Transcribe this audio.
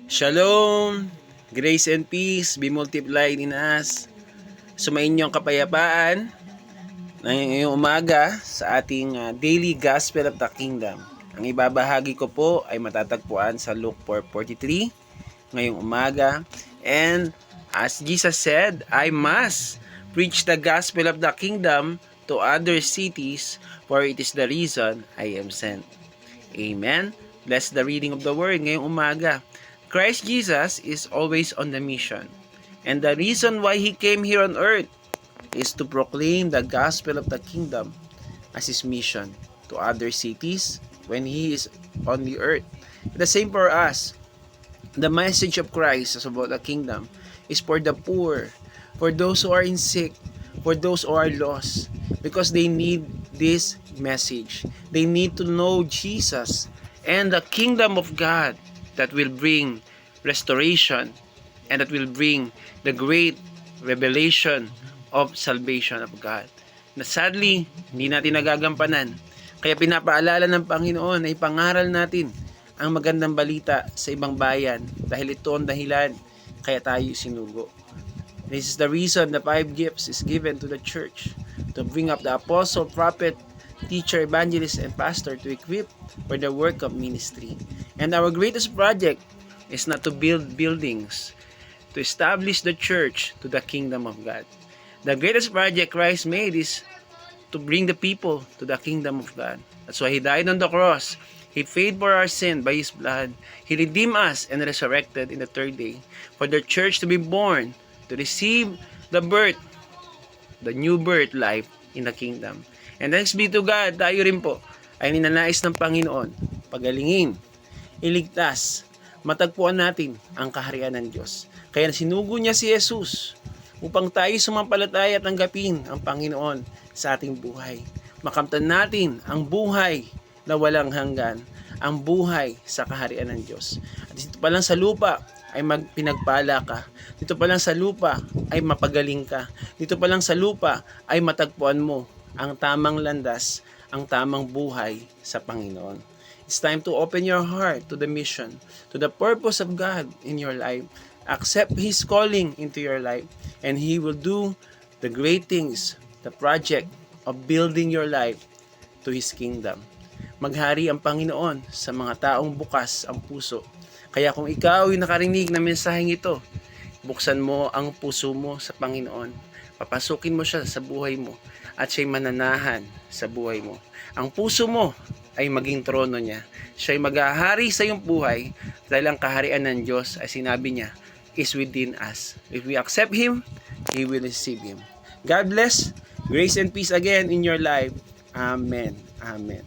Shalom, grace and peace be multiplied in us. Sumainyong kapayapaan ngayong umaga sa ating daily gospel of the kingdom. Ang ibabahagi ko po ay matatagpuan sa Luke 4:43 ngayong umaga. And as Jesus said, I must preach the gospel of the kingdom to other cities, for it is the reason I am sent. Amen. Bless the reading of the word ngayong umaga. Christ Jesus is always on the mission. And the reason why He came here on earth is to proclaim the gospel of the kingdom as His mission to other cities when He is on the earth. The same for us. The message of Christ about the kingdom is for the poor, for those who are in sick, for those who are lost, because they need this message. They need to know Jesus and the kingdom of God that will bring restoration and that will bring the great revelation of salvation of God. Na sadly, hindi natin nagagampanan. Kaya pinapaalala ng Panginoon na ipangaral natin ang magandang balita sa ibang bayan dahil ito ang dahilan kaya tayo sinugo. This is the reason the 5 gifts is given to the church, to bring up the apostle, prophet, teacher, evangelist, and pastor to equip for the work of ministry. And our greatest project is not to build buildings, to establish the church to the kingdom of God. The greatest project Christ made is to bring the people to the kingdom of God. That's why He died on the cross. He paid for our sin by His blood. He redeemed us and resurrected in the 3rd day for the church to be born, to receive the birth, the new birth life in the kingdom. And thanks be to God, tayo rin po ay ninanais ng Panginoon pagalingin, iligtas, matagpuan natin ang kaharian ng Diyos. Kaya sinugo niya si Jesus upang tayo sumampalataya at tanggapin ang Panginoon sa ating buhay. Makamtan natin ang buhay na walang hanggan, ang buhay sa kaharian ng Diyos. At dito pa lang sa lupa ay pinagpala ka. Dito pa lang sa lupa ay mapagaling ka. Dito pa lang sa lupa ay matagpuan mo ang tamang landas, ang tamang buhay sa Panginoon. It's time to open your heart to the mission, to the purpose of God in your life. Accept His calling into your life, and He will do the great things, the project of building your life to His kingdom. Maghari ang Panginoon sa mga taong bukas ang puso. Kaya kung ikaw ay nakarinig ng mensaheng ito, buksan mo ang puso mo sa Panginoon. Papasukin mo siya sa buhay mo at siya'y mananahan sa buhay mo. Ang puso mo ay maging trono niya. Siya'y maghahari sa iyong buhay dahil ang kaharian ng Diyos ay sinabi niya is within us. If we accept Him, He will receive Him. God bless. Grace and peace again in your life. Amen. Amen.